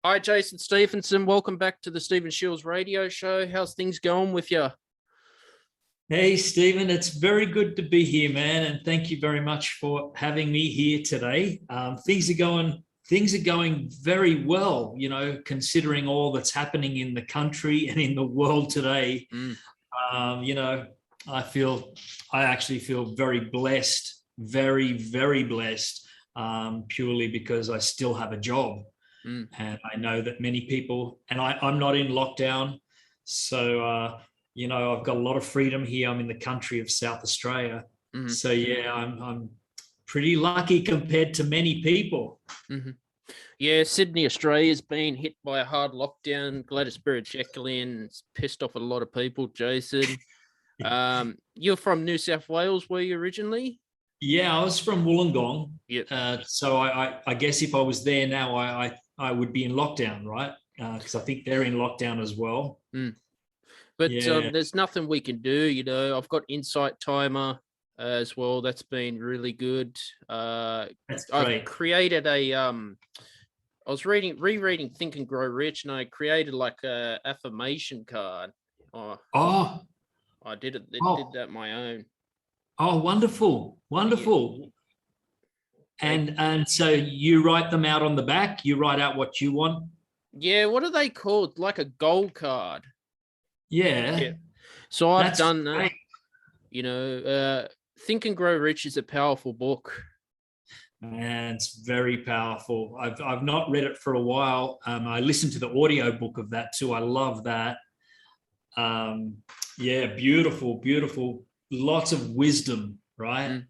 Hi, Jason Stephenson. Welcome back to the Stephen Shields radio show. How's things going with you? Hey, Stephen, it's very good to be here, man, and thank you very much for having me here today. Things are going very well, considering all that's happening in the country and in the world today. Mm, Um, you know, I actually feel very blessed, very, very blessed, purely because I still have a job. mm, And I know that many people, and I'm not in lockdown. So, I've got a lot of freedom here. I'm in the country of South Australia. mm, So, yeah, I'm pretty lucky compared to many people. mm. Yeah, Sydney, Australia's been hit by a hard lockdown. Gladys Berejiklian's pissed off a lot of people, Jason. You're from New South Wales, were you originally? Yeah, I was from Wollongong. Yep. So I guess if I was there now, I would be in lockdown, right? Because I think they're in lockdown as well. Mm. But Yeah, there's nothing we can do, I've got Insight Timer as well. That's been really good. that's I've great. created I was rereading Think and Grow Rich, and I created like a affirmation card. Oh, Oh, I did oh, that my own. oh, wonderful, Yeah. wonderful. They, And so you write them out on the back. You write out what you want. yeah, what are they called? Like a goal card. Yeah. Yeah, So I've that's done that. great. Think and Grow Rich is a powerful book. And it's very powerful. I've not read it for a while. I listened to the audio book of that too. I love that. Um, yeah, beautiful, beautiful. Lots of wisdom, right? Mm.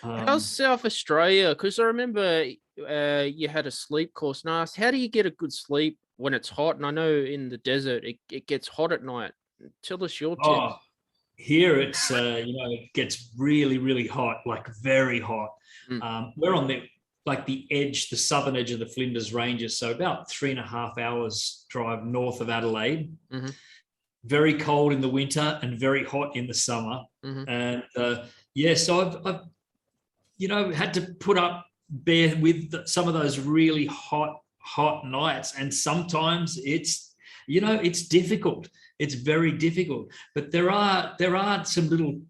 How's Um, South Australia? Because I remember you had a sleep course, and I asked, how do you get a good sleep when it's hot? And I know in the desert it gets hot at night. Tell us your oh, tips. here it gets really, really hot, like very hot. Mm, We're on the edge, the southern edge of the Flinders Ranges, so about 3.5 hours drive north of Adelaide. mm-hmm, Very cold in the winter and very hot in the summer. mm-hmm, And yeah, so I've had to put up bear with some of those really hot nights, and sometimes it's difficult. It's very difficult, but there are some little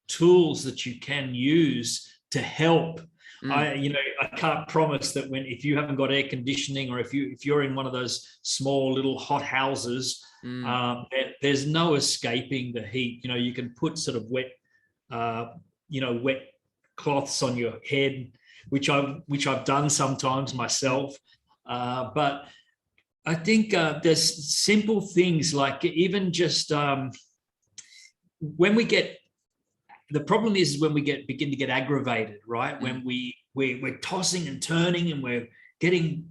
tools that you can use to help. mm, I can't promise that when if you haven't got air conditioning, or if you're in one of those small little hot houses, mm, there's no escaping the heat. You can put sort of uh, wet cloths on your head, which I've done sometimes myself. But I think there's simple things like even just when we get the problem is when we begin to get aggravated, right? mm, When we're tossing and turning and we're getting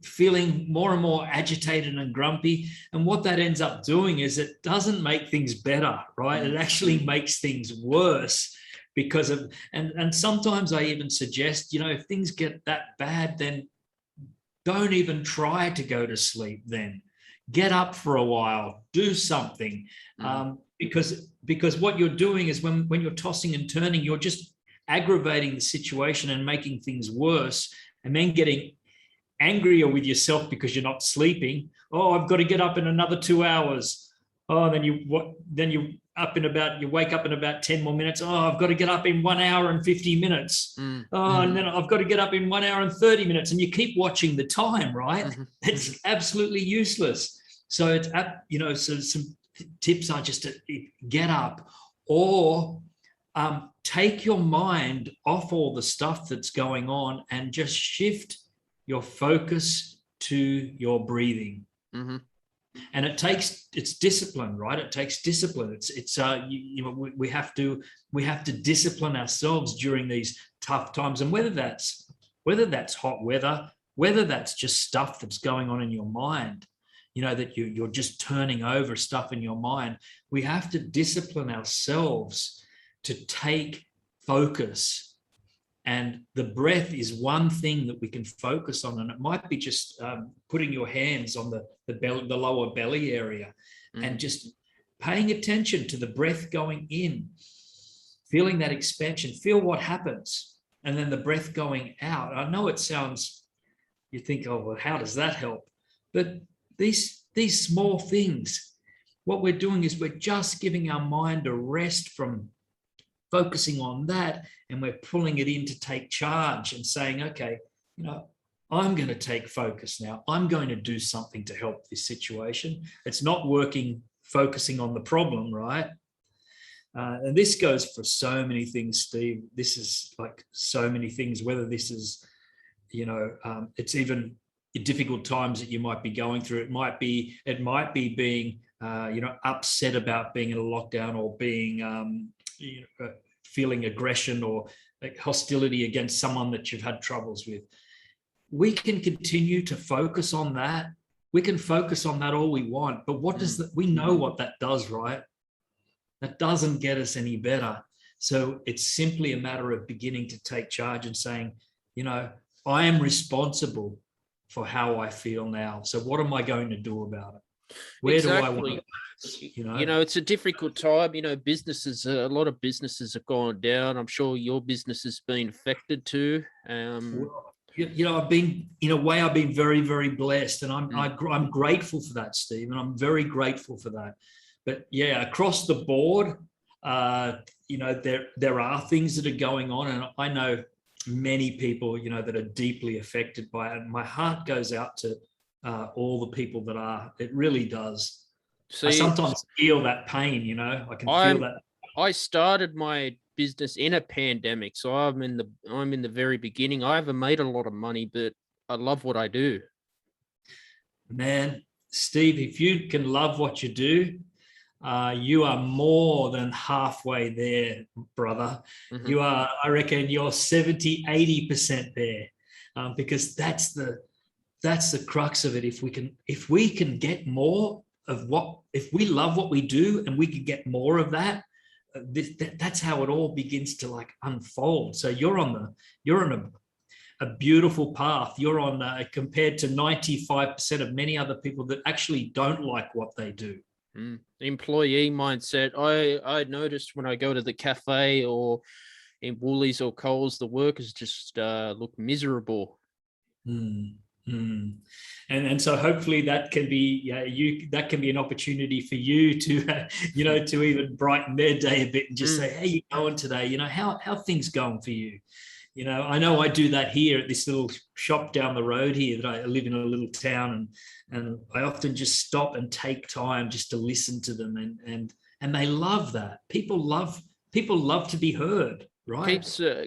feeling more and more agitated and grumpy. And what that ends up doing is it doesn't make things better, right? It mm, actually makes things worse because of and sometimes I even suggest, if things get that bad, then don't even try to go to sleep then. Get up for a while, do something. mm, Because what you're doing is when you're tossing and turning, you're just aggravating the situation and making things worse, and then getting angrier with yourself because you're not sleeping. Oh, I've got to get up in another 2 hours. Oh, you wake up in about 10 more minutes. Oh, I've got to get up in 1 hour and 50 minutes. mm, Oh, and then I've got to get up in 1 hour and 30 minutes. And you keep watching the time, right? mhm, It's absolutely useless. So so some tips are just to get up, or take your mind off all the stuff that's going on and just shift your focus to your breathing. mhm, And it's discipline, right? It takes discipline. We have to discipline ourselves during these tough times. And whether that's hot weather, whether that's just stuff that's going on in your mind, that you're just turning over stuff in your mind. We have to discipline ourselves to take focus. And the breath is one thing that we can focus on. And it might be just putting your hands on the lower belly area, mm, and just paying attention to the breath going in, feeling that expansion, feel what happens. And then the breath going out. I know it sounds, you think, oh, well, how does that help? But these small things, what we're doing is we're just giving our mind a rest from focusing on that, and we're pulling it in to take charge and saying, okay, I'm going to take focus now. I'm going to do something to help this situation. It's not working, focusing on the problem, right? And this goes for so many things, Steve. This is like so many things, whether this is, it's even difficult times that you might be going through. It might be being, upset about being in a lockdown, or being, feeling aggression or hostility against someone that you've had troubles with. We can continue to focus on that. We can focus on that all we want, but what does that? We know what that does, right? That doesn't get us any better. So it's simply a matter of beginning to take charge and saying, I am responsible for how I feel now. So what am I going to do about it? Where do I want to? It's a difficult time. Businesses, a lot of businesses have gone down. I'm sure your business has been affected too. I've been, in a way, I've been very, very blessed, and I'm grateful for that, Steve, and I'm very grateful for that. But yeah, across the board, there are things that are going on, and I know many people, that are deeply affected by it. And my heart goes out to all the people that are. It really does. I sometimes feel that pain, I can feel that. I started my business in a pandemic, so I'm in the very beginning. I haven't made a lot of money, but I love what I do. Man, Steve, if you can love what you do, you are more than halfway there, brother. Mm-hmm. You are, I reckon you're 70, 80% there, because that's the crux of it. If we can get more of if we love what we do and we can get more of that, that's how it all begins to unfold. So you're on a beautiful path. You're on compared to 95% of many other people that actually don't like what they do. Employee mindset. I noticed when I go to the cafe or in Woolies or Coles, the workers just look miserable. And so hopefully that can be that can be an opportunity for you to to even brighten their day a bit and just say, hey, you going today? How things going for you? I know I do that here at this little shop down the road here, that I live in a little town, and I often just stop and take time just to listen to them, and they love that. People love to be heard, right?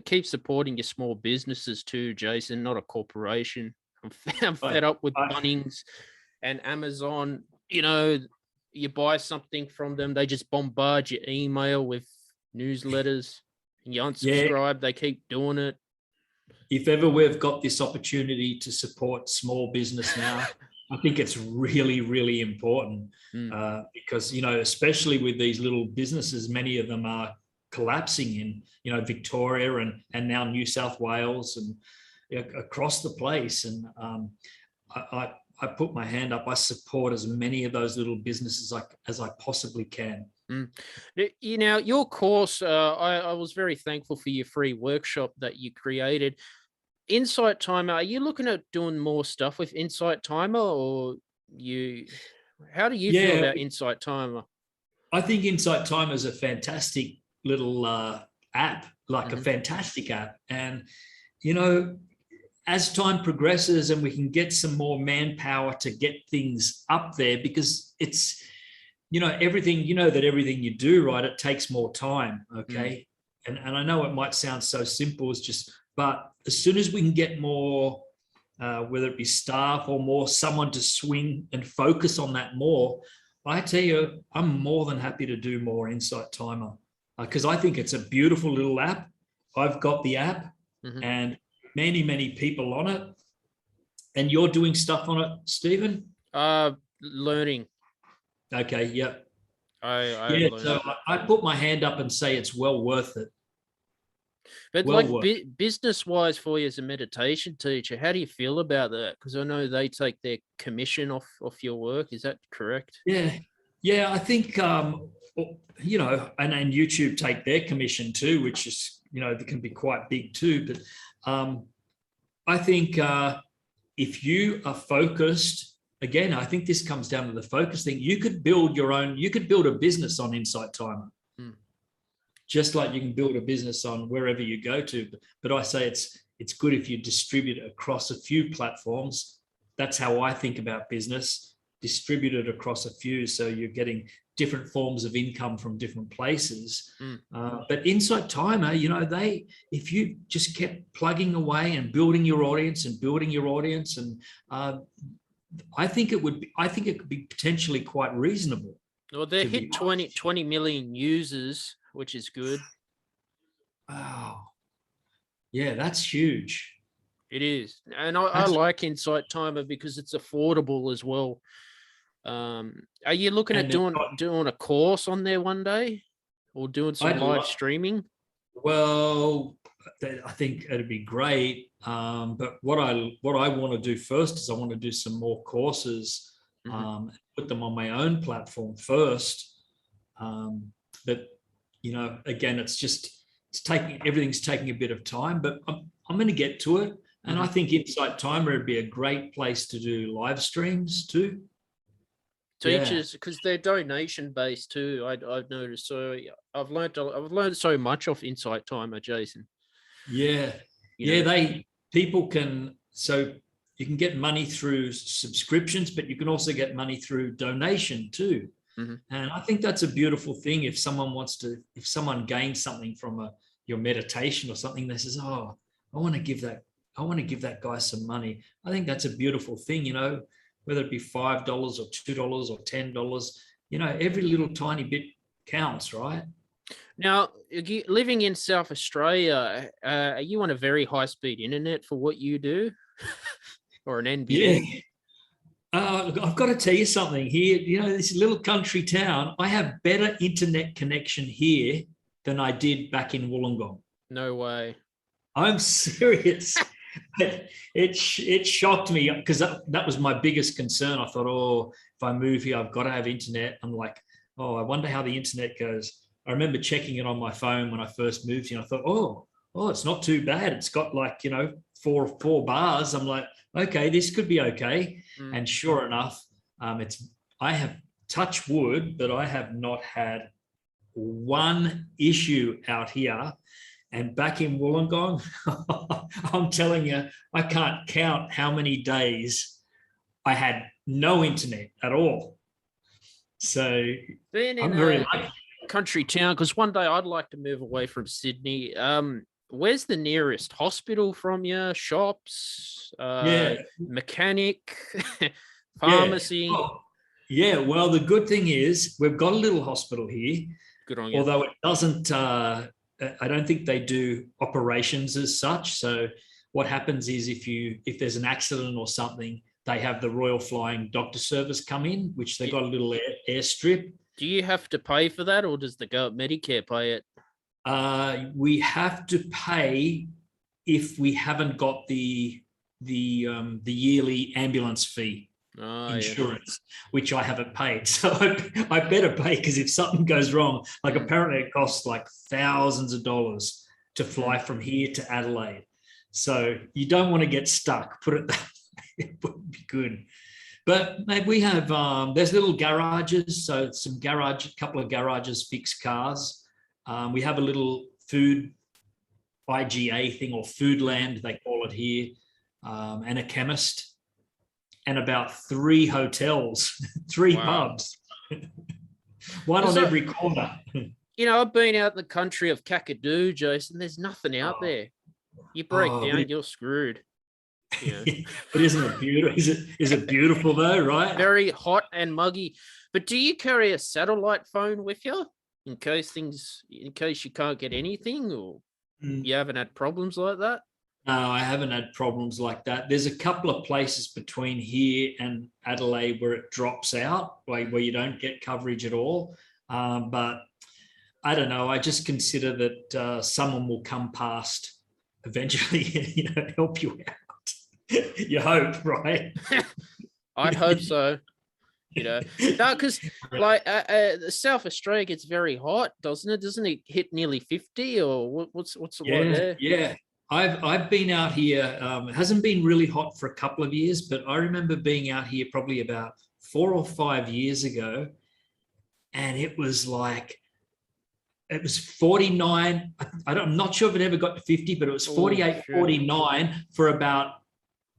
Keep supporting your small businesses too, Jason, not a corporation. I'm fed up with Bunnings and Amazon. You buy something from them, they just bombard your email with newsletters. You unsubscribe, they keep doing it. If ever we've got this opportunity to support small business now, I think it's really, really important, because, especially with these little businesses, many of them are collapsing in, Victoria and now New South Wales and across the place. And I put my hand up. I support as many of those little businesses as I possibly can. Your course, I was very thankful for your free workshop that you created. Insight Timer, are you looking at doing more stuff with Insight Timer, or how do you feel about Insight Timer? I think Insight Timer is a fantastic little app, a fantastic app. And, as time progresses and we can get some more manpower to get things up there, because it's, everything you do, right, it takes more time, okay? And I know it might sound so simple, but as soon as we can get more, whether it be staff or more, someone to swing and focus on that more, I tell you, I'm more than happy to do more Insight Timer, because I think it's a beautiful little app. I've got the app and many, many people on it. And you're doing stuff on it, Stephen? Learning. Okay, yep. So I put my hand up and say it's well worth it. But business-wise, for you as a meditation teacher, how do you feel about that? Because I know they take their commission off your work. Is that correct? Yeah. I think and YouTube take their commission too, which is they can be quite big too. But I think if you are focused again, I think this comes down to the focus thing. You could build a business on Insight Timer, just like you can build a business on wherever you go to. But I say it's good if you distribute it across a few platforms. That's how I think about business. Distribute it across a few, so you're getting different forms of income from different places. But Insight Timer, if you just kept plugging away and building your audience, and I think it could be potentially quite reasonable. Well, they hit 20 million users, which is good. Wow. Yeah, that's huge. It is. And I like Insight Timer because it's affordable as well. Are you looking at doing a course on there one day, or doing some live streaming? Well, I think it'd be great. But what I want to do first is I want to do some more courses, put them on my own platform first. But again, everything's taking a bit of time, but I'm going to get to it. And I think Insight Timer would be a great place to do live streams too. Teachers, because they're donation based too. I've noticed. So I've learned so much off Insight Timer, Jason. Yeah, people can. So you can get money through subscriptions, but you can also get money through donation too. And I think that's a beautiful thing. If someone gains something from your meditation or something, they says, "Oh, I want to give that guy some money." I think that's a beautiful thing. Whether it be $5 or $2 or $10, every little tiny bit counts, right? Now, living in South Australia, are you on a very high-speed internet for what you do, or an NBN? Yeah. I've got to tell you something here. This little country town, I have better internet connection here than I did back in Wollongong. No way. I'm serious. It shocked me because that was my biggest concern. I thought, if I move here, I've got to have internet. I'm like, I wonder how the internet goes. I remember checking it on my phone when I first moved here. I thought, it's not too bad. It's got like, 4 bars. I'm like, okay, this could be okay. And sure enough, I have touched wood, but I have not had one issue out here. And back in Wollongong, I'm telling you, I can't count how many days I had no internet at all. So being in a country town, because one day I'd like to move away from Sydney. Where's the nearest hospital from you? Shops, mechanic, pharmacy? Yeah. Well, the good thing is we've got a little hospital here. Good on you. Although it doesn't, I don't think they do operations as such. So what happens is if there's an accident or something, they have the Royal Flying Doctor Service come in, which they got a little airstrip. Do you have to pay for that, or does the Medicare pay it? We have to pay if we haven't got the yearly ambulance fee insurance, which I haven't paid. So I better pay, because if something goes wrong, like apparently it costs like thousands of dollars to fly from here to Adelaide. So you don't want to get stuck. Put it that way. It would be good. But maybe we have there's little garages. So a couple of garages fix cars. We have a little food IGA thing, or Foodland, they call it here, and a chemist, and about 3 hotels, 3 pubs, one on every corner. I've been out in the country of Kakadu, Jason. There's nothing out there. You break down, you're screwed. But isn't it beautiful? Is it beautiful though, right? Very hot and muggy. But do you carry a satellite phone with you in case you can't get anything, or you haven't had problems like that? No, I haven't had problems like that. There's a couple of places between here and Adelaide where it drops out, where you don't get coverage at all. But I don't know. I just consider that someone will come past eventually, help you out. You hope, right? I'd hope so. No, because like South Australia gets very hot, doesn't it? Doesn't it hit nearly 50, or what's the water there? Yeah. I've been out here. It hasn't been really hot for a couple of years, but I remember being out here probably about 4 or 5 years ago, and it was like, it was 49. I'm not sure if it ever got to 50, but it was 48, 49 for about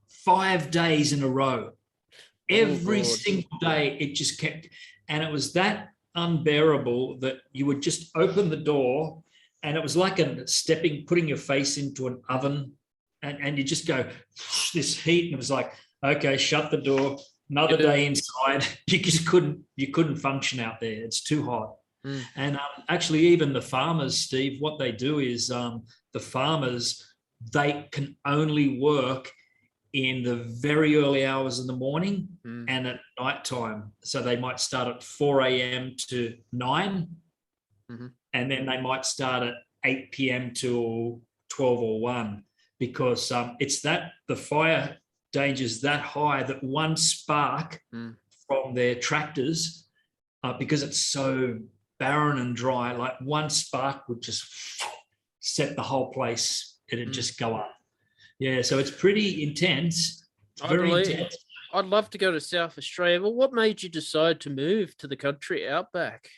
5 days in a row. Every single day, it just kept, and it was that unbearable that you would just open the door, and it was like putting your face into an oven, and you just go, this heat, and it was like, okay, shut the door, another day inside. You just couldn't function out there. It's too hot. And actually, even the farmers, Steve, what they do is the farmers, they can only work in the very early hours in the morning and at night time. So they might start at 4 a.m. to 9, and then they might start at 8 p.m. till 12 or 1, because it's that the fire danger is that high that one spark from their tractors, because it's so barren and dry, like one spark would just set the whole place, it'd just go up. Yeah, so it's pretty intense. It's very intense. I'd love to go to South Australia, but what made you decide to move to the country outback?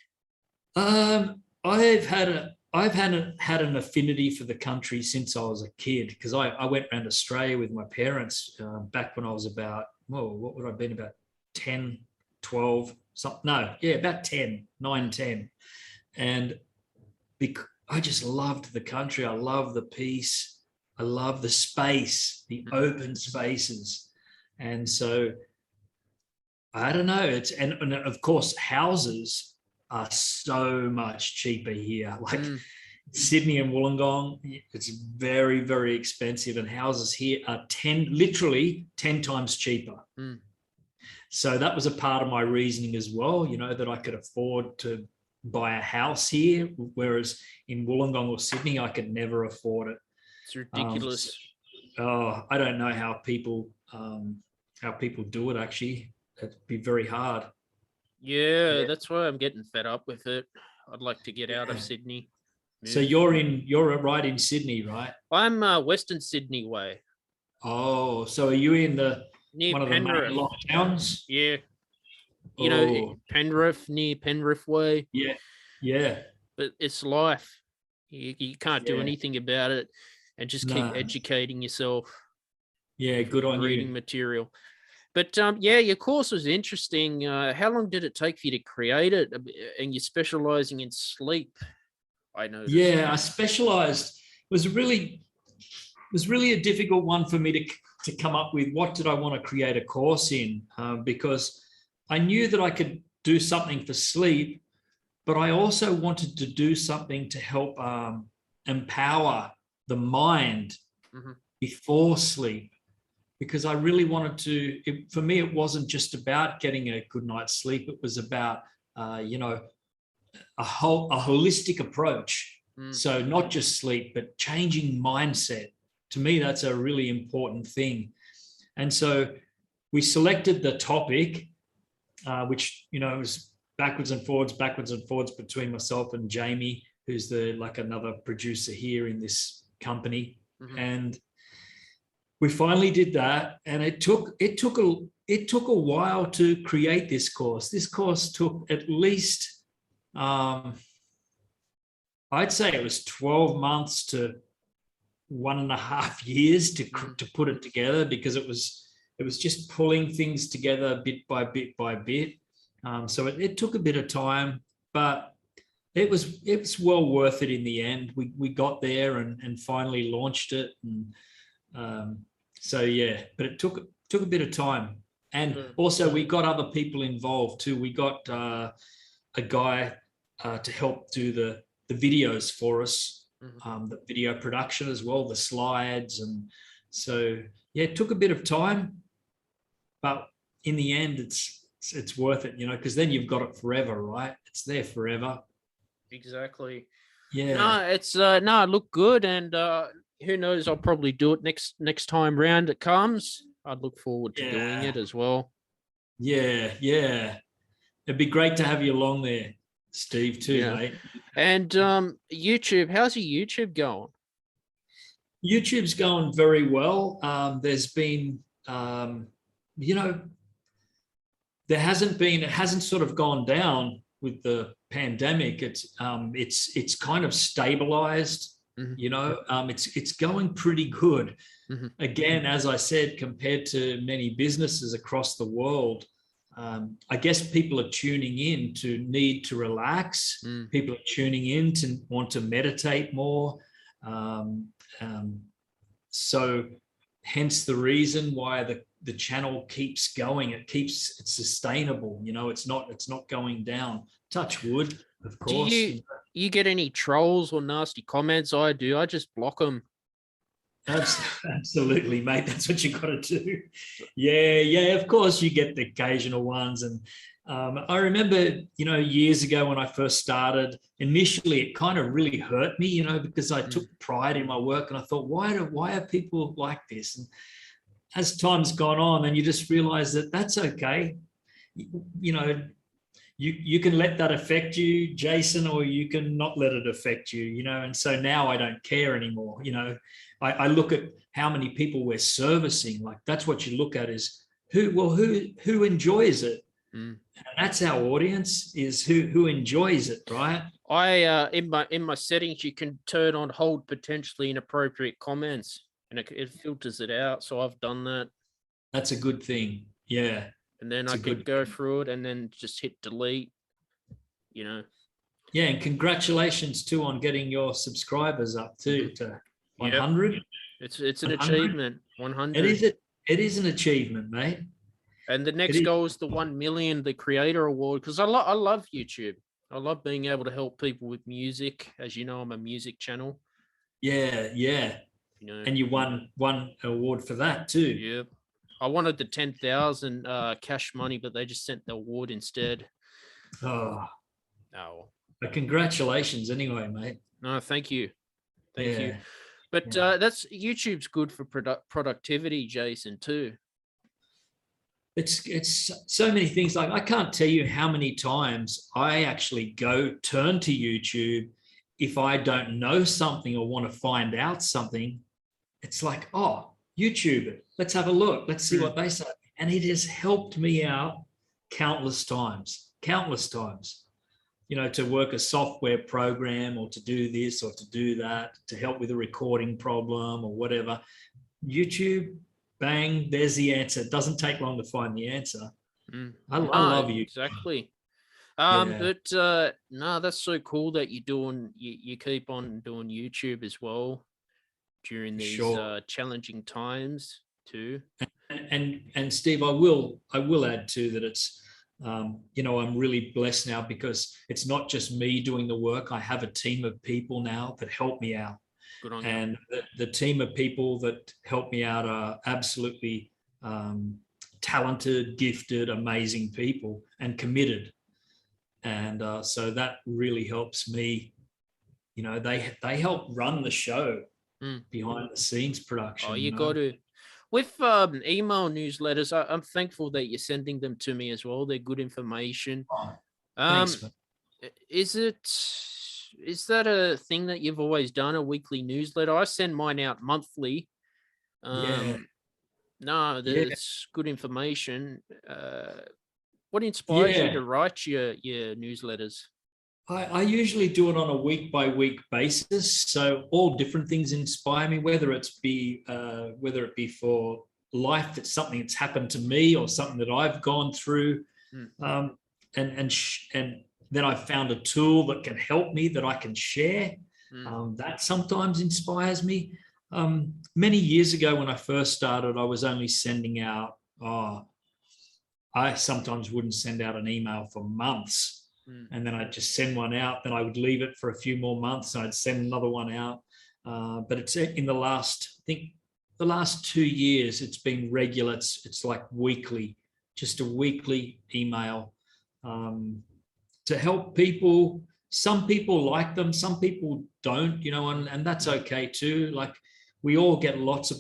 I've had an affinity for the country since I was a kid, because I went around Australia with my parents back when I was about, what would I have been, about 10, 12, something? No, yeah, about 10, 9, 10. And I just loved the country. I love the peace. I love the space, the open spaces. And so, I don't know, and of course, houses are so much cheaper here. Like Sydney and Wollongong, it's very, very expensive, and houses here are literally 10 times cheaper. So that was a part of my reasoning as well, that I could afford to buy a house here, whereas in Wollongong or Sydney, I could never afford it. It's ridiculous. I don't know how people do it. Actually, it'd be very hard. Yeah, that's why I'm getting fed up with it. I'd like to get out of Sydney. So you're right in Sydney, right? I'm Western Sydney way. Oh, so are you in near one Penrith. Of the main lockdowns? Yeah. Penrith, near Penrith way. Yeah. But it's life. You can't do anything about it, and just keep educating yourself. Yeah, good on you. Reading material. But your course was interesting. How long did it take for you to create it? And you're specializing in sleep, I noticed. Yeah, I specialized. It was really a difficult one for me to come up with. What did I want to create a course in? Because I knew that I could do something for sleep, but I also wanted to do something to help empower the mind before sleep. Because I really wanted to, for me, it wasn't just about getting a good night's sleep. It was about, a holistic approach. So not just sleep, but changing mindset. To me, that's a really important thing. And so we selected the topic, which, was backwards and forwards between myself and Jamie, who's another producer here in this company. And we finally did that, and it took a while to create this course. This course took at least, I'd say it was 12 months to 1.5 years to put it together, because it was just pulling things together bit by bit by bit. So it took a bit of time, but it was well worth it in the end. We got there and finally launched it, and but it took a bit of time. And also we got other people involved too. We got a guy to help do the videos for us, the video production as well, the slides. And so, it took a bit of time, but in the end, it's worth it, because then you've got it forever, right? It's there forever. Exactly. Yeah. No, it's it looked good, and who knows? I'll probably do it next time round it comes. I'd look forward to doing it as well. Yeah. It'd be great to have you along there, Steve, too, mate. And YouTube, how's your YouTube going? YouTube's going very well. There's been, you know, it hasn't sort of gone down with the pandemic. It's kind of stabilized. Mhm. You know, it's going pretty good. Mhm. Again, as I said, compared to many businesses across the world, I guess people are tuning in to need to relax. Mm. People are tuning in to want to meditate more. Um, um, so hence the reason why the channel keeps going. It's sustainable. You know, it's not going down. Touch wood, of Do course. you get any trolls or nasty comments? I do. I just block them. Absolutely, mate. That's what you got to do. Yeah. Of course, you get the occasional ones, and I remember, you know, years ago when I first started. Initially, it kind of really hurt me, you know, because I took pride in my work, and I thought, why are people like this? And as time's gone on, and you just realize that that's okay. You know, you can let that affect you, Jason, or you can not let it affect you, you know. And so now I don't care anymore. You know, I look at how many people we're servicing. Like, that's what you look at, is who enjoys it. And that's our audience, is who enjoys it, right? I in my settings, you can turn on hold potentially inappropriate comments, and it filters it out. So I've done that. That's a good thing. Yeah. And then It's I a can good go thing. through it and then just hit delete, you know. Yeah, and congratulations too on getting your subscribers up to Yep. 100. It's an 100. achievement. It 100. is it. It is an achievement, mate. And the It next is. goal is the 1 million, the creator award, because I love YouTube. I love being able to help people with music. As you know, I'm a music channel. Yeah. You know. And you won one award for that too. Yep. I wanted the 10,000 cash money, but they just sent the award instead. Oh, Oh. but congratulations anyway, mate. No, thank you. Thank you. Yeah. But Yeah. that's YouTube's good for productivity, Jason, too. It's so many things. Like, I can't tell you how many times I actually turn to YouTube if I don't know something or want to find out something. It's like, oh, YouTube it. Let's have a look. Let's see what they say. And it has helped me out countless times, you know, to work a software program, or to do this or to do that, to help with a recording problem or whatever. YouTube, bang, there's the answer. It doesn't take long to find the answer. I love you. Exactly. Yeah. But no, that's so cool that you keep on doing YouTube as well during these Sure. challenging times too. And Steve, I will add too that it's, you know, I'm really blessed now, because it's not just me doing the work. I have a team of people now that help me out. Good on you. And the team of people that help me out are absolutely talented, gifted, amazing people, and committed. And so that really helps me. You know, they help run the show behind the scenes production. Oh, you got to. With email newsletters, I'm thankful that you're sending them to me as well. They're good information. Oh, thanks, man. Is that a thing that you've always done, a weekly newsletter? I send mine out monthly. Yeah. No, Yeah. it's good information. What inspires you Yeah. to write your newsletters? I usually do it on a week by week basis. So all different things inspire me, whether it be for life, that's something that's happened to me or something that I've gone through. And then I found a tool that can help me, that I can share. That sometimes inspires me. Many years ago when I first started, I was only sending out, I sometimes wouldn't send out an email for months. And then I'd just send one out, then I would leave it for a few more months, and I'd send another one out. But it's in the last 2 years, it's been regular. It's like weekly, just a weekly email to help people. Some people like them, some people don't, you know, and that's okay too. Like, we all get lots of,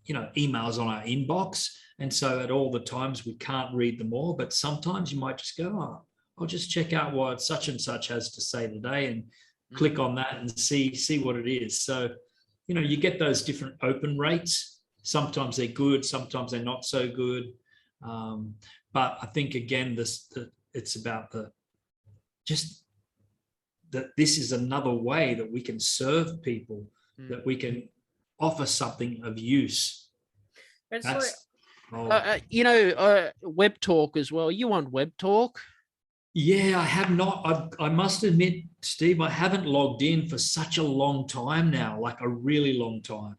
you know, emails on our inbox. And so at all the times we can't read them all, but sometimes you might just go, oh, I'll just check out what such and such has to say today, and click on that and see what it is. So you get those different open rates. Sometimes they're good, sometimes they're not so good. But I think again, it's about that this is another way that we can serve people, that we can offer something of use. It's That's Webtalk as well. You on Webtalk? Yeah, I have not. I must admit, Steve, I haven't logged in for such a long time now, like a really long time.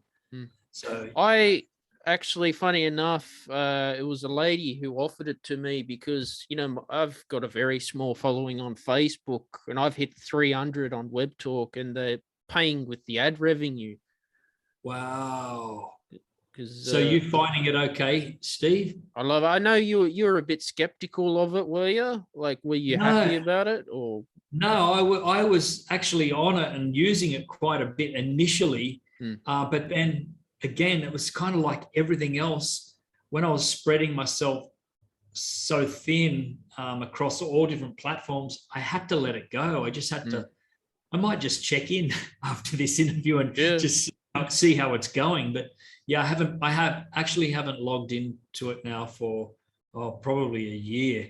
So I actually, funny enough, it was a lady who offered it to me because, I've got a very small following on Facebook and I've hit 300 on Webtalk and they're paying with the ad revenue. wow. So you finding it okay, Steve? I love it. I know you're a bit skeptical of it, were you? Like, were you happy about it, or? No, I was actually on it and using it quite a bit initially, but then again, it was kind of like everything else. When I was spreading myself so thin across all different platforms, I had to let it go. I just had to. I might just check in after this interview and just see how it's going, but. Yeah, I haven't logged into it now for probably a year.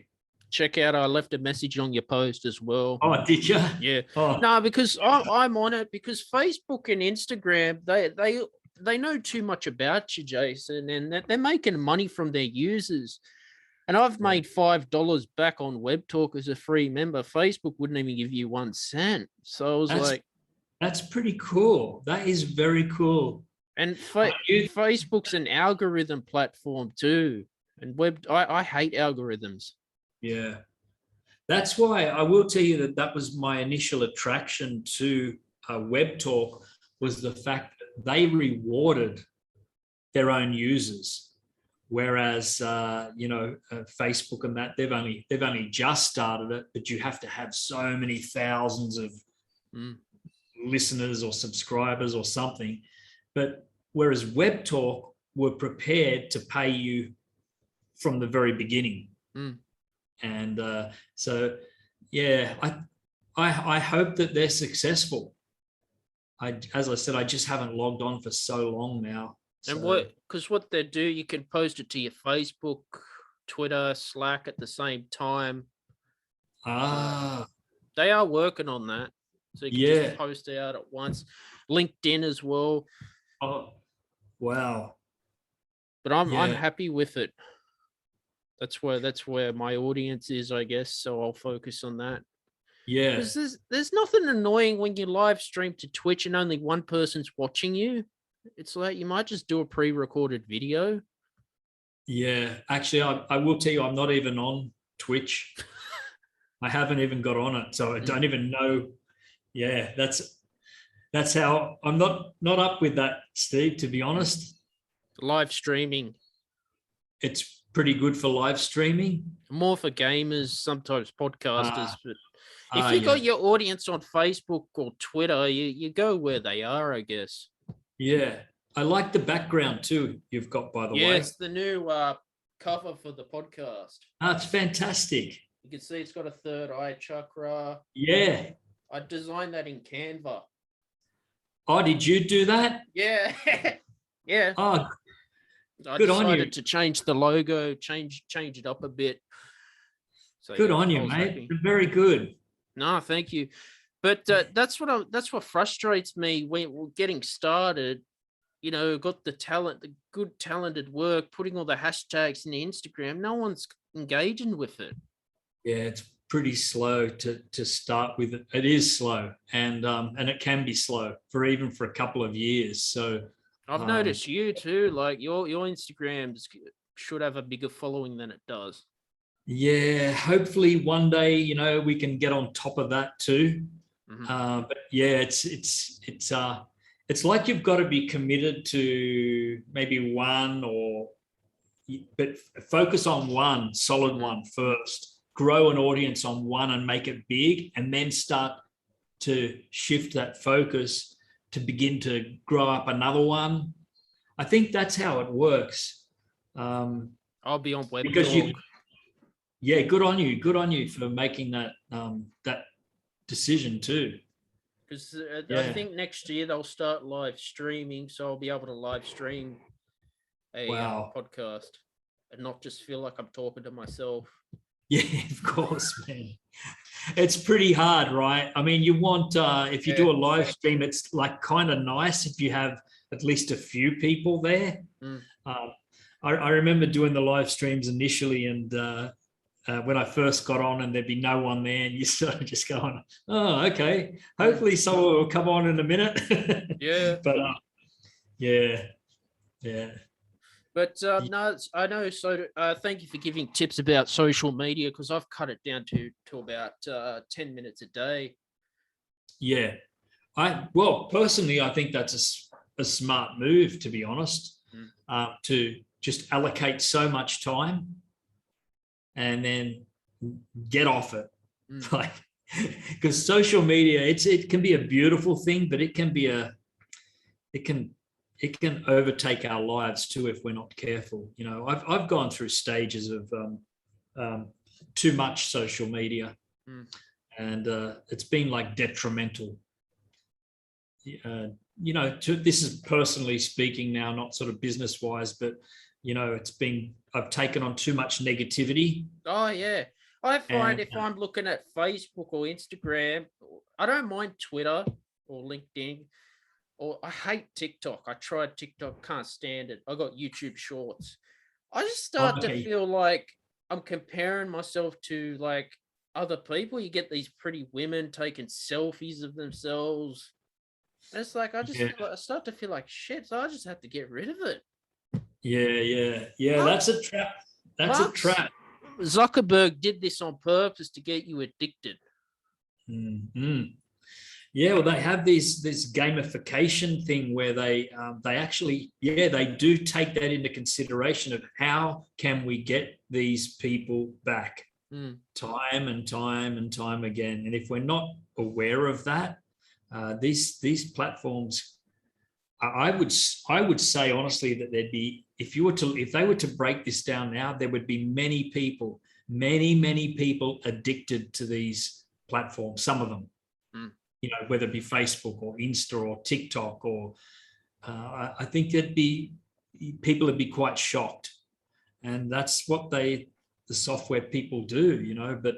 Check out, I left a message on your post as well. Oh, did you? Yeah. Oh. No, because I'm on it because Facebook and Instagram, they know too much about you, Jason, and they're making money from their users. And I've made $5 back on Webtalk as a free member. Facebook wouldn't even give you 1 cent. So I was that's pretty cool. That is very cool. And Facebook's an algorithm platform too. And I hate algorithms. Yeah. That's why I will tell you that was my initial attraction to Webtalk, was the fact that they rewarded their own users. Whereas, Facebook and that, they've only just started it, but you have to have so many thousands of listeners or subscribers or something. But whereas Webtalk were prepared to pay you from the very beginning. And I hope that they're successful. As I said, I just haven't logged on for so long now. And because what they do, you can post it to your Facebook, Twitter, Slack at the same time. They are working on that. So you can just post it out at once. LinkedIn as well. Oh, wow. But I'm happy with it. That's where my audience is, I guess. So I'll focus on that. Yeah. Because there's nothing annoying when you live stream to Twitch and only one person's watching you. It's like you might just do a pre-recorded video. Yeah. Actually, I will tell you, I'm not even on Twitch. I haven't even got on it. So I don't even know. Yeah, that's how I'm not up with that, Steve, to be honest. Live streaming. It's pretty good for live streaming. More for gamers, sometimes podcasters. But if you got your audience on Facebook or Twitter, you go where they are, I guess. Yeah. I like the background too you've got, by the way. Yeah, it's the new cover for the podcast. It's fantastic. You can see it's got a third eye chakra. Yeah. I designed that in Canva. Oh, did you do that? Yeah. Yeah. Oh, I decided to change the logo, change it up a bit. So good on you, mate. Happy. Very good. No, thank you. But that's what frustrates me when we're getting started. Got the talent, the good talented work, putting all the hashtags in Instagram. No one's engaging with it. Yeah, it's pretty slow to start with. It is slow, and it can be slow for a couple of years. So I've noticed you too. Like your Instagram should have a bigger following than it does. Yeah, hopefully one day we can get on top of that too. But yeah, it's like you've got to be committed to maybe one, but focus on one solid one first. Grow an audience on one and make it big, and then start to shift that focus to begin to grow up another one. I think that's how it works. I'll be on Webtalk. Because good on you for making that that decision too. because I Yeah. think next year they'll start live streaming, so I'll be able to live stream a Wow. podcast and not just feel like I'm talking to myself. Yeah, of course, man. It's pretty hard, right? I mean, you want, if you do a live stream, it's like kind of nice if you have at least a few people there. I remember doing the live streams initially, and when I first got on and there'd be no one there, and you sort of just going, oh, okay, hopefully someone will come on in a minute. Yeah. But yeah. But no, I know. So thank you for giving tips about social media, because I've cut it down to about 10 minutes a day. Yeah. Well, personally, I think that's a smart move, to be honest, to just allocate so much time and then get off it. Like, because social media, it can be a beautiful thing, but it can overtake our lives too if we're not careful. You know, I've gone through stages of too much social media, and it's been like detrimental. You know, this is personally speaking now, not sort of business wise, but you know, I've taken on too much negativity. Oh yeah, I find if I'm looking at Facebook or Instagram, I don't mind Twitter or LinkedIn. Or I hate TikTok. I tried TikTok, can't stand it. I got YouTube Shorts. I just start to feel like I'm comparing myself to like other people. You get these pretty women taking selfies of themselves. And it's like I start to feel like shit. So I just have to get rid of it. Yeah. That's a trap. A trap. Zuckerberg did this on purpose to get you addicted. Yeah, well, they have this gamification thing where they actually, they do take that into consideration of how can we get these people back time and time again. And if we're not aware of that, these platforms, I would say honestly that there'd be, if they were to break this down now, there would be many people addicted to these platforms. Some of them. You know, whether it be Facebook or Insta or TikTok, or I think people would be quite shocked, and that's what the software people do, you know. But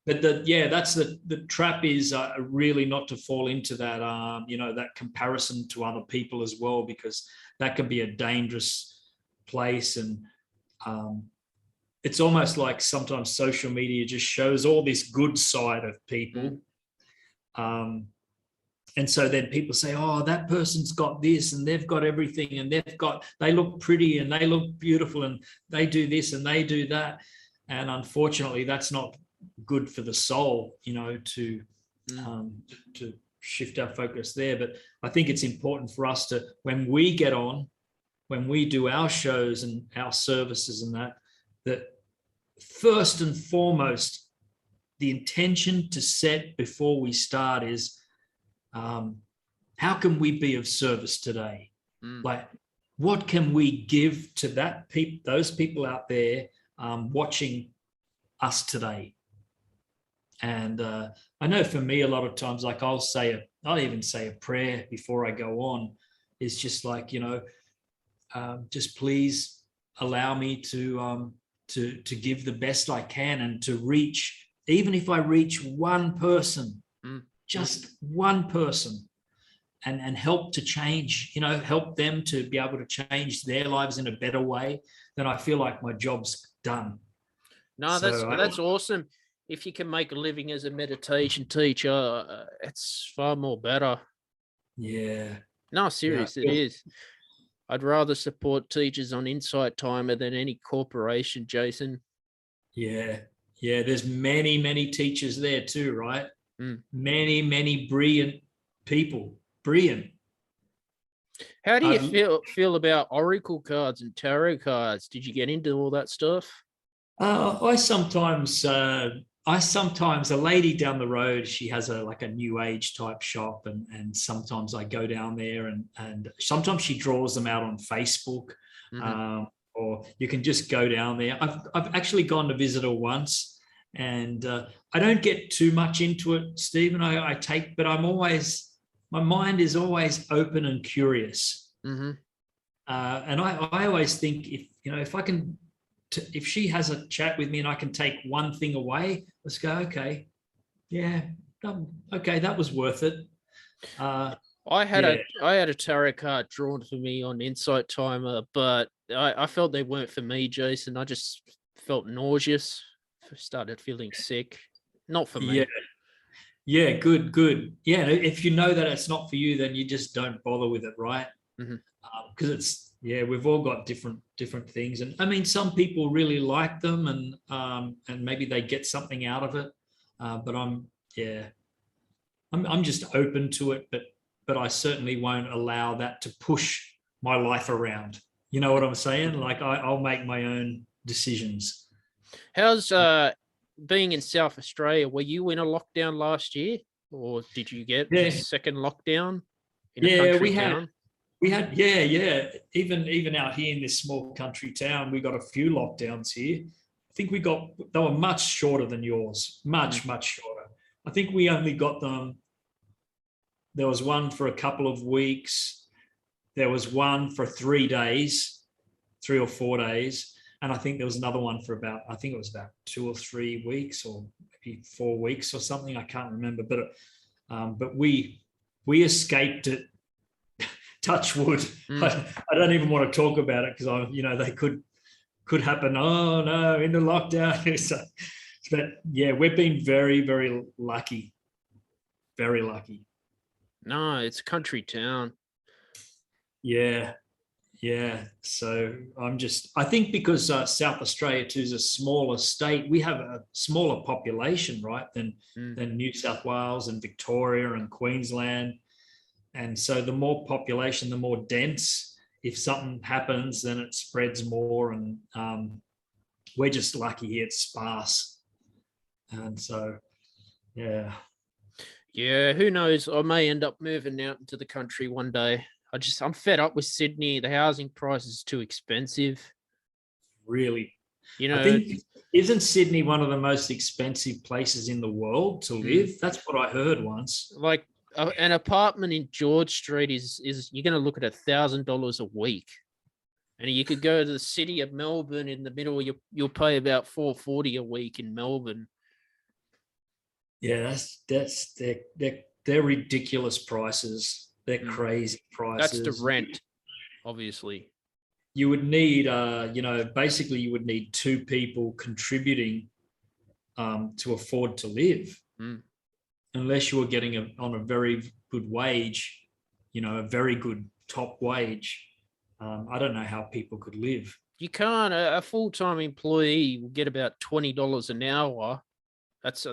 that's the trap is really not to fall into that, you know, that comparison to other people as well, because that can be a dangerous place, and it's almost like sometimes social media just shows all this good side of people. And so then people say, oh, that person's got this and they've got everything and they look pretty and they look beautiful and they do this and they do that. And unfortunately, that's not good for the soul, you know, to shift our focus there. But I think it's important for us to, when we get on, when we do our shows and our services and that first and foremost, the intention to set before we start is, how can we be of service today? Like, what can we give to those people out there watching us today? And I know for me, a lot of times, like I'll even say a prayer before I go on. It's just like, you know, just please allow me to give the best I can and to reach. Even if I reach one person, just one person, and help to change, you know, help them to be able to change their lives in a better way, then I feel like my job's done. No, that's awesome. If you can make a living as a meditation teacher, it's far more better. Yeah. No, serious, it is. I'd rather support teachers on Insight Timer than any corporation, Jason. Yeah. Yeah, there's many teachers there too, right? Many brilliant people. Brilliant. How do you feel about oracle cards and tarot cards? Did you get into all that stuff? I sometimes, a lady down the road, she has a new age type shop, and sometimes I go down there and sometimes she draws them out on Facebook. Or you can just go down there. I've actually gone to visit her once, And I don't get too much into it, Stephen. But my mind is always open and curious. Mm-hmm. And I always think if I can, if she has a chat with me and I can take one thing away, let's go, okay, yeah, okay, that was worth it. I had a tarot card drawn for me on Insight Timer, but I felt they weren't for me, Jason. I just felt nauseous, started feeling sick. Not for me. Yeah, good. Yeah, if you know that it's not for you, then you just don't bother with it, right? Because we've all got different things, and I mean, some people really like them, and maybe they get something out of it. But I'm just open to it, but I certainly won't allow that to push my life around. You know what I'm saying? Like I'll make my own decisions. How's being in South Australia? Were you in a lockdown last year, or did you get a second lockdown in a country town? We had even out here in this small country town, we got a few lockdowns here. I think they were much shorter than yours, much shorter. I think we only got them. There was one for a couple of weeks. There was one for 3 days, 3 or 4 days. And I think there was another one for about 2 or 3 weeks, or maybe 4 weeks or something. I can't remember. But we escaped it. Touch wood. I don't even want to talk about it because they could happen. Oh no, into lockdown. But yeah, we've been very, very lucky. Very lucky. No, it's a country town. Yeah. So I think because South Australia too is a smaller state, we have a smaller population, right, than New South Wales and Victoria and Queensland. And so the more population, the more dense. If something happens, then it spreads more. And we're just lucky here, it's sparse. And so, yeah. Yeah, who knows? I may end up moving out into the country one day. I'm fed up with Sydney. The housing price is too expensive. Really? I think, isn't Sydney one of the most expensive places in the world to live? That's what I heard once. Like an apartment in George Street is you're going to look at $1,000 a week, and you could go to the city of Melbourne in the middle. You'll pay about $440 a week in Melbourne. Yeah, they're ridiculous prices. They're crazy prices. That's the rent, obviously. You would need, basically you would need 2 people contributing to afford to live, unless you were getting on a very good wage, a very good top wage. I don't know how people could live. You can't. A full-time employee will get about $20 an hour. That's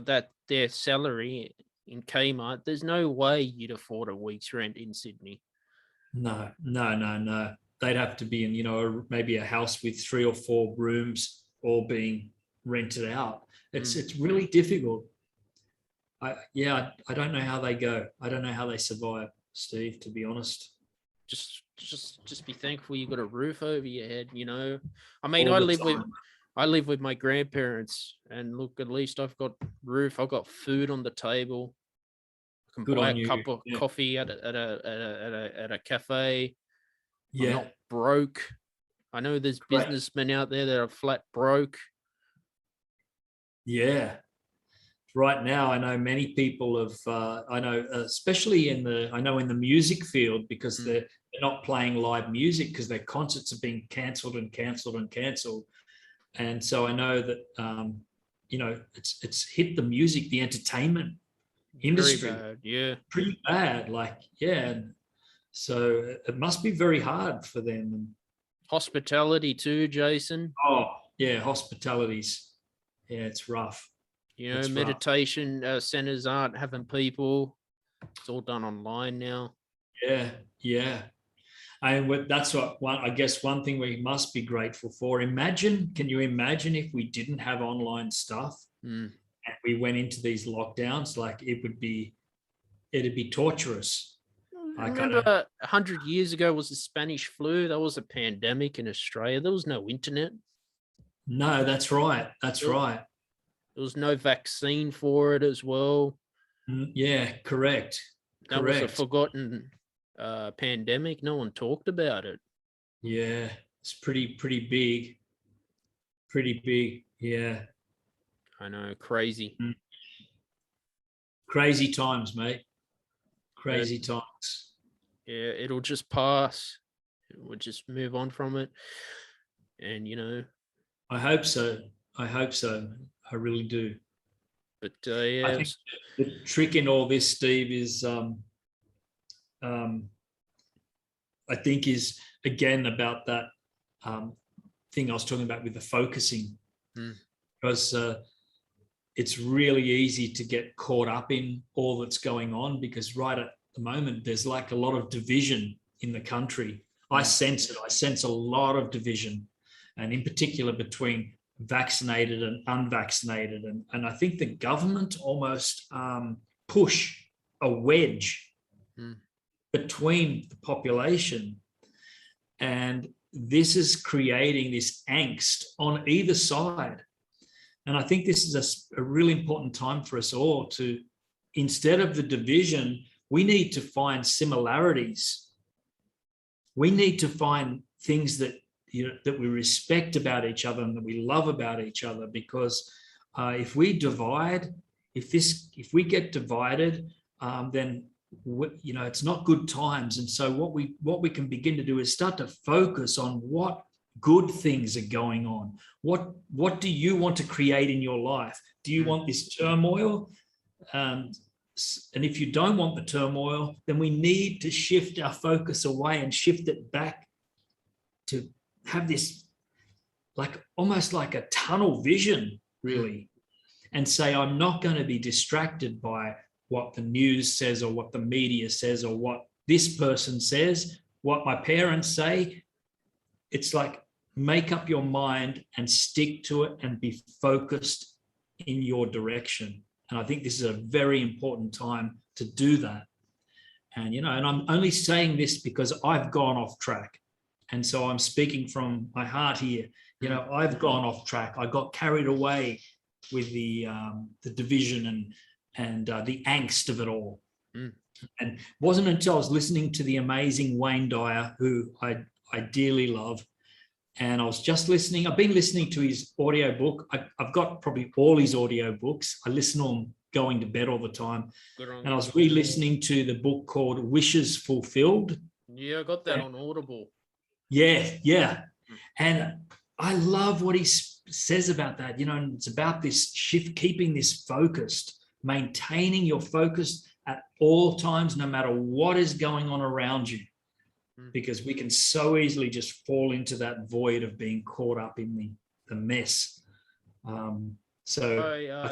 their salary in Kmart. There's no way you'd afford a week's rent in Sydney. No. They'd have to be in, maybe a house with 3 or 4 rooms all being rented out. It's really difficult. I don't know how they go. I don't know how they survive, Steve, to be honest. Just be thankful you got a roof over your head, I mean, I live with my grandparents, and look, at least I've got roof. I've got food on the table. I can buy a cup of coffee at a cafe. Yeah. I'm not broke. I know there's businessmen out there that are flat broke. Yeah. Right now, I know many people especially in the music field, because they're not playing live music because their concerts are being cancelled. And so I know that, it's hit the music, the entertainment industry. Very bad, yeah. Pretty bad. So it must be very hard for them. Hospitality too, Jason. Oh, yeah, hospitalities. Yeah, it's rough. Meditation centers aren't having people. It's all done online now. Yeah. And that's one thing we must be grateful for. Can you imagine if we didn't have online stuff and we went into these lockdowns? Like, it'd be torturous. I remember 100 years ago was the Spanish flu. That was a pandemic in Australia. There was no internet. No, that's right. There was no vaccine for it as well. Yeah, correct. That was a forgotten pandemic. No one talked about it. Yeah, it's pretty big. Pretty big. Yeah. I know, crazy. Crazy times, mate. Crazy times. Yeah, it'll just pass. We'll just move on from it. And, I hope so. I hope so. I really do. But yeah, I think the trick in all this, Steve, is I think is again about that thing I was talking about with the focusing, because it's really easy to get caught up in all that's going on, because right at the moment there's like a lot of division in the country. I sense it. I sense a lot of division, and in particular between vaccinated and unvaccinated. And I think the government almost push a wedge between the population. And this is creating this angst on either side. And I think this is a really important time for us all to, instead of the division, we need to find similarities. We need to find things that that we respect about each other and that we love about each other, because if we divide, if we get divided, then it's not good times. And so what we can begin to do is start to focus on what good things are going on. What do you want to create in your life? Do you want this turmoil? And if you don't want the turmoil, then we need to shift our focus away and shift it back to have this almost like a tunnel vision, really, and say, I'm not going to be distracted by what the news says or what the media says or what this person says, what my parents say. It's like, make up your mind and stick to it and be focused in your direction. And I think this is a very important time to do that. And, and I'm only saying this because I've gone off track. And so I'm speaking from my heart here. I've gone off track. I got carried away with the division and the angst of it all. And it wasn't until I was listening to the amazing Wayne Dyer, who I dearly love, and I was just listening. I've been listening to his audiobook. I've got probably all his audiobooks. I listen to them going to bed all the time. And I was re-listening to the book called Wishes Fulfilled. Yeah, I got that on Audible. Yeah. And I love what he says about that. And it's about this shift, keeping this focused, maintaining your focus at all times, no matter what is going on around you, because we can so easily just fall into that void of being caught up in the mess. I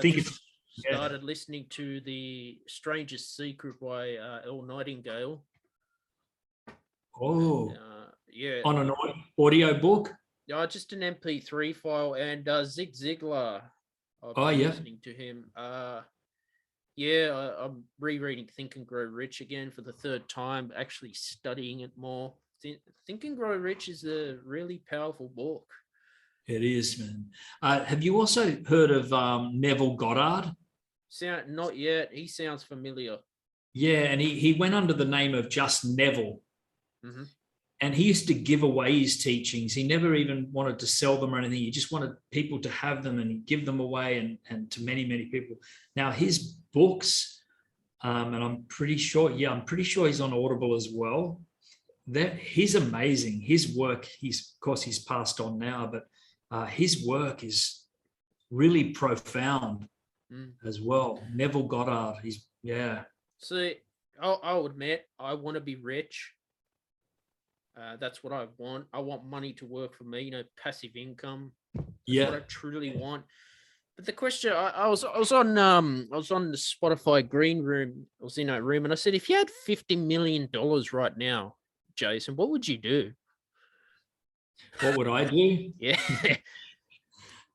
think it's started listening to The Strangest Secret by Elle Nightingale. Oh, yeah. On an audio book? Yeah, just an MP3 file. And Zig Ziglar, I've been listening to him. I'm rereading Think and Grow Rich again for the third time, actually studying it more. Think and Grow Rich is a really powerful book. It is, man. Have you also heard of Neville Goddard? Not yet. He sounds familiar. Yeah, and he went under the name of just Neville. And he used to give away his teachings. He never even wanted to sell them or anything. He just wanted people to have them and he'd give them away and to many, many people. Now, his books, and I'm pretty sure he's on Audible as well. He's amazing. His work, of course, he's passed on now, but his work is really profound as well. Neville Goddard, See, I'll admit, I want to be rich. That's what I want. I want money to work for me, passive income. That's what I truly want. But the question, I was on the Spotify green room. I was in that room, and I said, if you had $50 million right now, Jason, what would you do? What would I do? Yeah.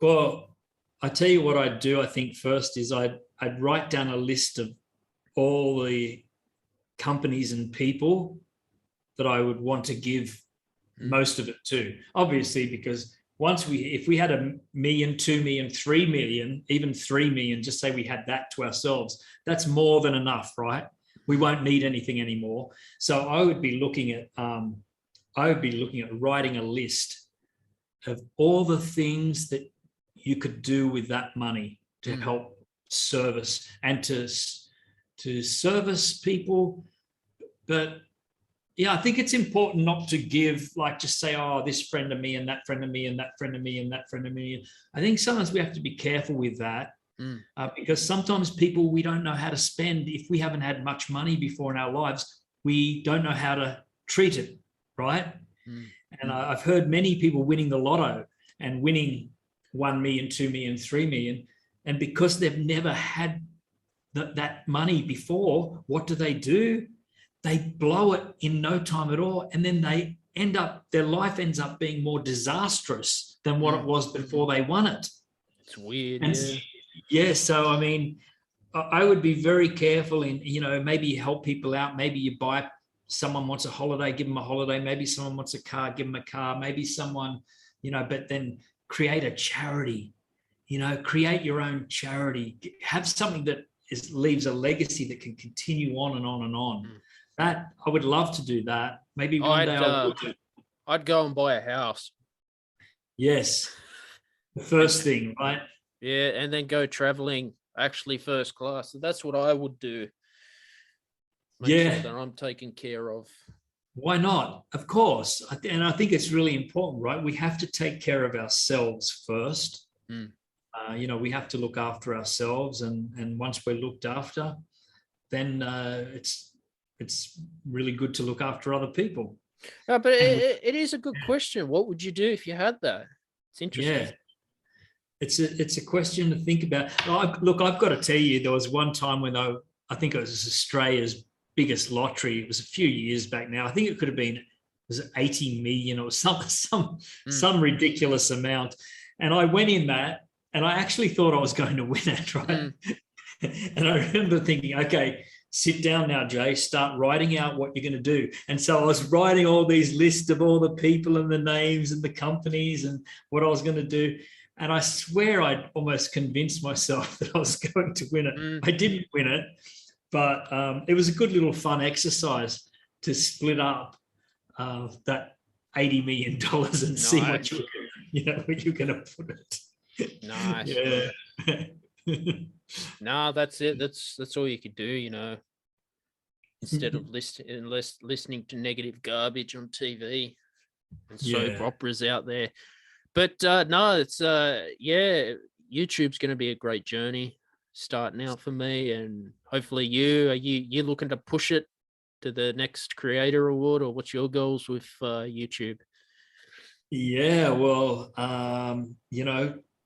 Well, I tell you what I'd do. I think first is I'd write down a list of all the companies and people that I would want to give most of it to. Obviously, because if we had 1 million, 2 million, 3 million, even 3 million, just say we had that to ourselves, that's more than enough, right? We won't need anything anymore. So I would be looking at writing a list of all the things that you could do with that money to help service and to service people. But yeah, I think it's important not to give, like, just say, oh, this friend of me and that friend of me and that friend of me and that friend of me. I think sometimes we have to be careful with that because sometimes people, we don't know how to spend. If we haven't had much money before in our lives, we don't know how to treat it, right? And I've heard many people winning the lotto and winning 1 million, 2 million, 3 million. And because they've never had that money before, what do? They blow it in no time at all. And then their life ends up being more disastrous than what it was before they won it. It's weird. And so, I mean, I would be very careful in, maybe help people out. Maybe you buy, someone wants a holiday, give them a holiday. Maybe someone wants a car, give them a car. Maybe someone, but then create a charity, create your own charity. Have something that leaves a legacy that can continue on and on and on. That I would love to do that. Maybe one day I'd go and buy a house. Yes. The first thing, right? Yeah, and then go traveling actually first class. So that's what I would do. Make sure that I'm taken care of. Why not? Of course. And I think it's really important, right? We have to take care of ourselves first. We have to look after ourselves. And once we're looked after, then it's really good to look after other people. No, but it is a good question. What would you do if you had that? It's interesting. Yeah. It's a question to think about. Look, I've got to tell you, there was one time when I think it was Australia's biggest lottery. It was a few years back now. I think it could have been, was it 80 million or some ridiculous amount. And I went in that, and I actually thought I was going to win it, right? And I remember thinking, okay, sit down now, Jay, start writing out what you're going to do. And so I was writing all these lists of all the people and the names and the companies and what I was going to do. And I swear I'd almost convinced myself that I was going to win it. I didn't win it, but it was a good little fun exercise to split up that $80 million and see what where you're going to put it. Nice. Yeah. No, that's it. That's all you could do, instead of listening to negative garbage on TV and soap operas out there. But no, it's YouTube's going to be a great journey starting out for me, and hopefully you're looking to push it to the next creator award, or what's your goals with YouTube? Yeah, well,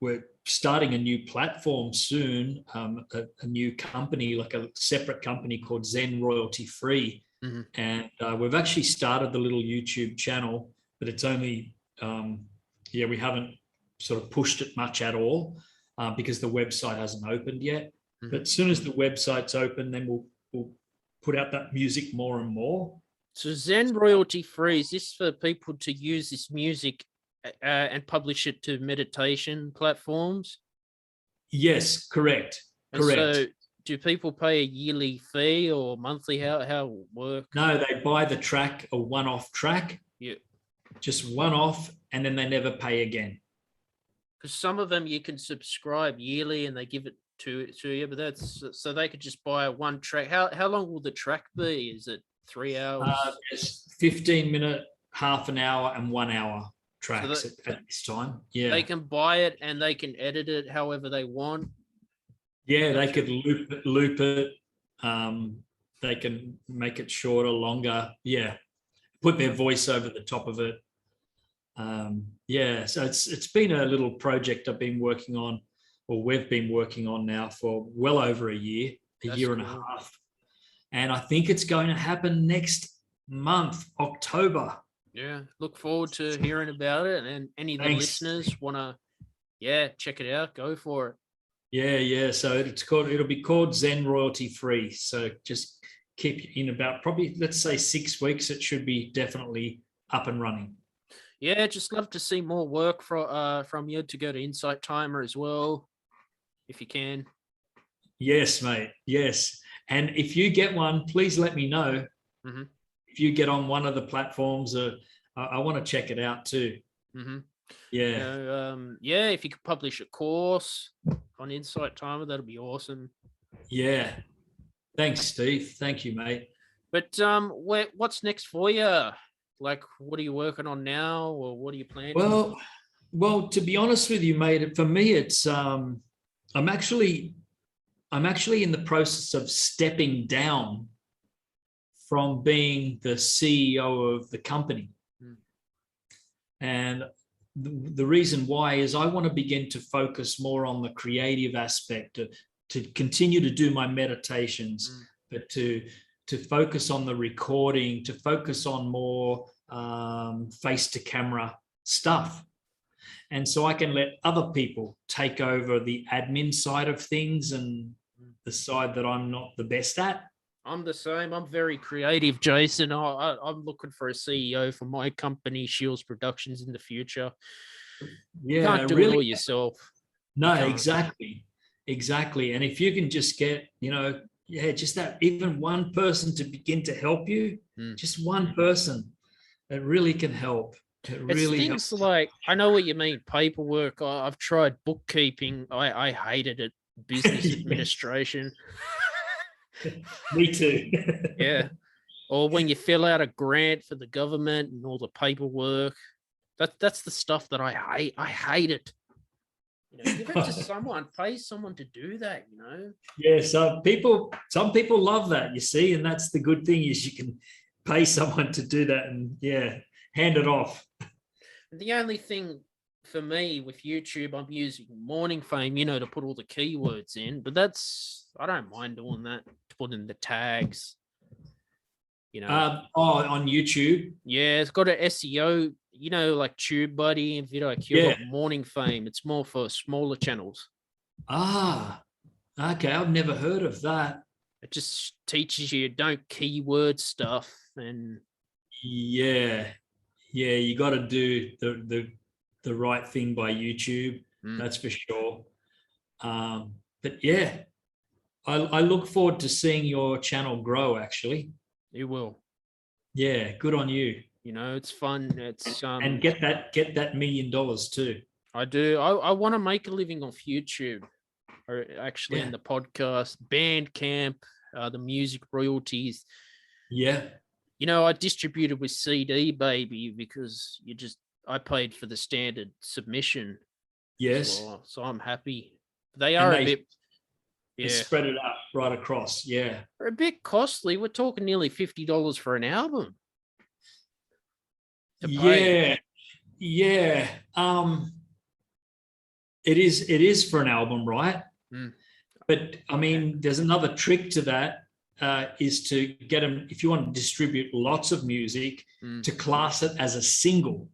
we're starting a new platform soon, a new company, like a separate company called Zen Royalty Free. And we've actually started the little YouTube channel, but it's only, we haven't sort of pushed it much at all because the website hasn't opened yet. But as soon as the website's open, then we'll put out that music more and more. So Zen Royalty Free, is this for people to use this music and publish it to meditation platforms? Yes, correct. So do people pay a yearly fee or monthly? How it work? No, they buy the track, a one-off track. Yeah. Just one-off, and then they never pay again. Because some of them you can subscribe yearly and they give it to you, but that's so they could just buy one track. How long will the track be? Is it 3 hours? It's 15-minute, half an hour, and 1 hour tracks at this time. Yeah, they can buy it and they can edit it however they want. Yeah, they could loop it. They can make it shorter, longer. Yeah, put their voice over the top of it. So it's been a little project I've been working on, or we've been working on now for well over a year, year and a half. And I think it's going to happen next month, October. Yeah, look forward to hearing about it. And any of the listeners want to, check it out, go for it. Yeah. So it'll be called Zen Royalty Free. So just keep in about probably, let's say 6 weeks, it should be definitely up and running. Yeah, just love to see more work from you to go to Insight Timer as well, if you can. Yes, mate. Yes. And if you get one, please let me know. Mm-hmm. If you get on one of the platforms, I want to check it out too. Mm-hmm. Yeah. Yeah, if you could publish a course on Insight Timer, that'll be awesome. Yeah. Thanks, Steve. Thank you, mate. But what's next for you? Like, what are you working on now, or what are you planning? Well, to be honest with you, mate, for me, it's I'm actually in the process of stepping down from being the CEO of the company. Mm. And the reason why is I want to begin to focus more on the creative aspect, to continue to do my meditations, but to focus on the recording, to focus on more face to camera stuff. And so I can let other people take over the admin side of things and the side that I'm not the best at. I'm the same. I'm very creative, Jason. I'm looking for a CEO for my company, Shields Productions, in the future. Yeah, you can't do really, it all yourself. No, exactly. And if you can just get, just that even one person to begin to help you, just one person, it really can help. It really things helps. like, I know what you mean, paperwork. I've tried bookkeeping. I hated it. Business administration. Me too. Yeah. Or when you fill out a grant for the government and all the paperwork. That's the stuff that I hate. I hate it. Give it to someone, pay someone to do that, Yeah, some people love that, you see, and that's the good thing, is you can pay someone to do that and hand it off. The only thing for me with YouTube, I'm using Morningfame, to put all the keywords in, but I don't mind doing that, to put in the tags. On YouTube. Yeah, it's got an SEO, like TubeBuddy and VidIQ, but Morningfame. It's more for smaller channels. Okay, I've never heard of that. It just teaches you don't keyword stuff, and you got to do the right thing by YouTube. That's for sure. But yeah, I look forward to seeing your channel grow. Actually, you will. Yeah, good on you. It's fun. It's and get that $1 million too. I do. I want to make a living off YouTube, or actually in the podcast, Bandcamp, the music royalties. Yeah. I distributed with CD Baby because I paid for the standard submission. Yes. So I'm happy. They are a bit. Yeah. Spread it out right across. Yeah. They're a bit costly. We're talking nearly $50 for an album. Yeah. It is for an album, right? But I mean, there's another trick to that, is to get them, if you want to distribute lots of music, to class it as a single.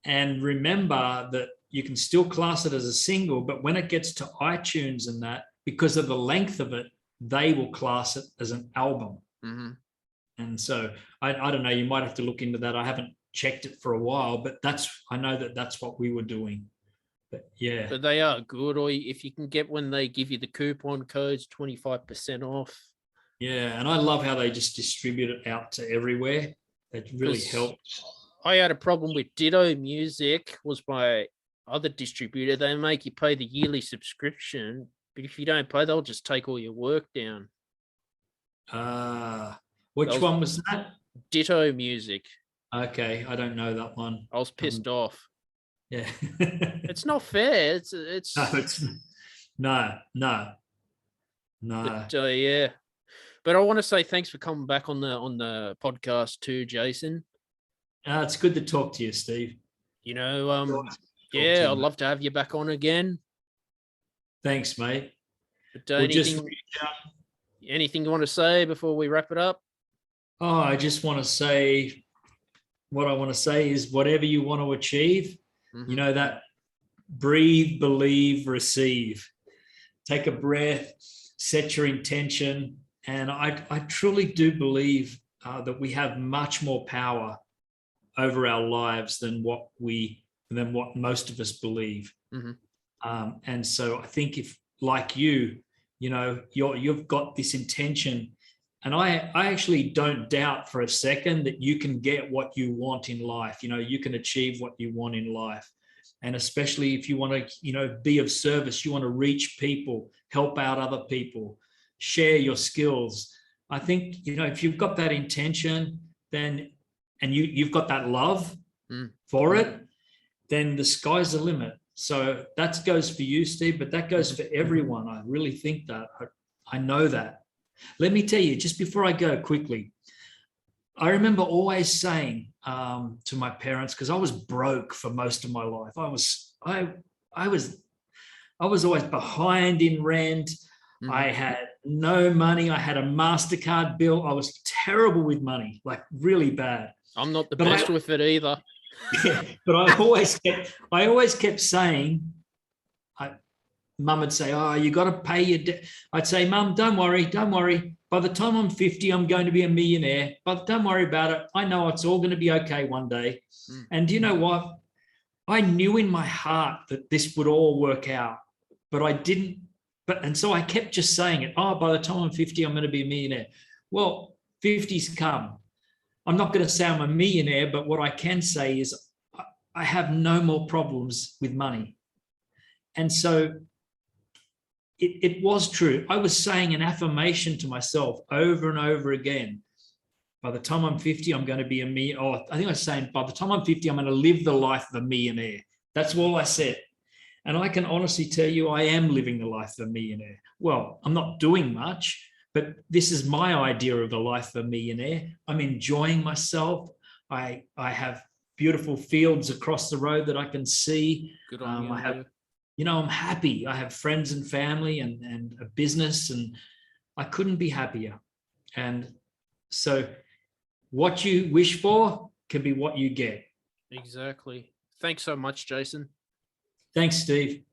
And remember that you can still class it as a single, but when it gets to iTunes and that, because of the length of it, they will class it as an album. And so I don't know, you might have to look into that. I haven't checked it for a while, but I know that's what we were doing. But yeah. But they are good, or if you can get when they give you the coupon codes, 25% off. Yeah, and I love how they just distribute it out to everywhere. That really helps. I had a problem with Ditto Music, was my other distributor. They make you pay the yearly subscription, but if you don't pay, they'll just take all your work down. Which one was that? Ditto Music. Okay, I don't know that one. I was pissed off. Yeah. It's not fair. It's no. But, yeah. But I want to say thanks for coming back on the podcast too, Jason. It's good to talk to you, Steve. I'd love to have you back on again. Thanks, mate. But anything you want to say before we wrap it up? I just want to say, what I want to say is, whatever you want to achieve, that breathe, believe, receive. Take a breath, set your intention. And I truly do believe that we have much more power over our lives than what most of us believe. And so I think if, like you've got this intention, and I actually don't doubt for a second that you can get what you want in life. You can achieve what you want in life. And especially if you want to, be of service, you want to reach people, help out other people, share your skills. I think, if you've got that intention, then, and you've got that love for it, then the sky's the limit. So that goes for you, Steve, but that goes for everyone. I really think that. I know that. Let me tell you, just before I go quickly, I remember always saying to my parents, because I was broke for most of my life. I was always behind in rent. I had no money. I had a MasterCard bill. I was terrible with money, like really bad. I'm not the best with it either. Yeah, but I always kept saying, Mum would say, "Oh, you got to pay your debt." I'd say, "Mum, don't worry. By the time I'm 50, I'm going to be a millionaire. But don't worry about it. I know it's all going to be okay one day." And you know what? I knew in my heart that this would all work out, but I didn't. And so I kept just saying it. "Oh, by the time I'm 50, I'm going to be a millionaire." Well, 50's come. I'm not going to say I'm a millionaire, but what I can say is I have no more problems with money. And so it was true. I was saying an affirmation to myself over and over again. By the time I'm 50, I'm going to be a millionaire. Oh, I think I was saying, by the time I'm 50, I'm going to live the life of a millionaire. That's all I said. And I can honestly tell you, I am living the life of a millionaire. Well, I'm not doing much, but this is my idea of the life of a millionaire. I'm enjoying myself. I have beautiful fields across the road that I can see. Good on you. I have, I'm happy. I have friends and family and a business, and I couldn't be happier. And so what you wish for can be what you get. Exactly. Thanks so much, Jason. Thanks, Steve.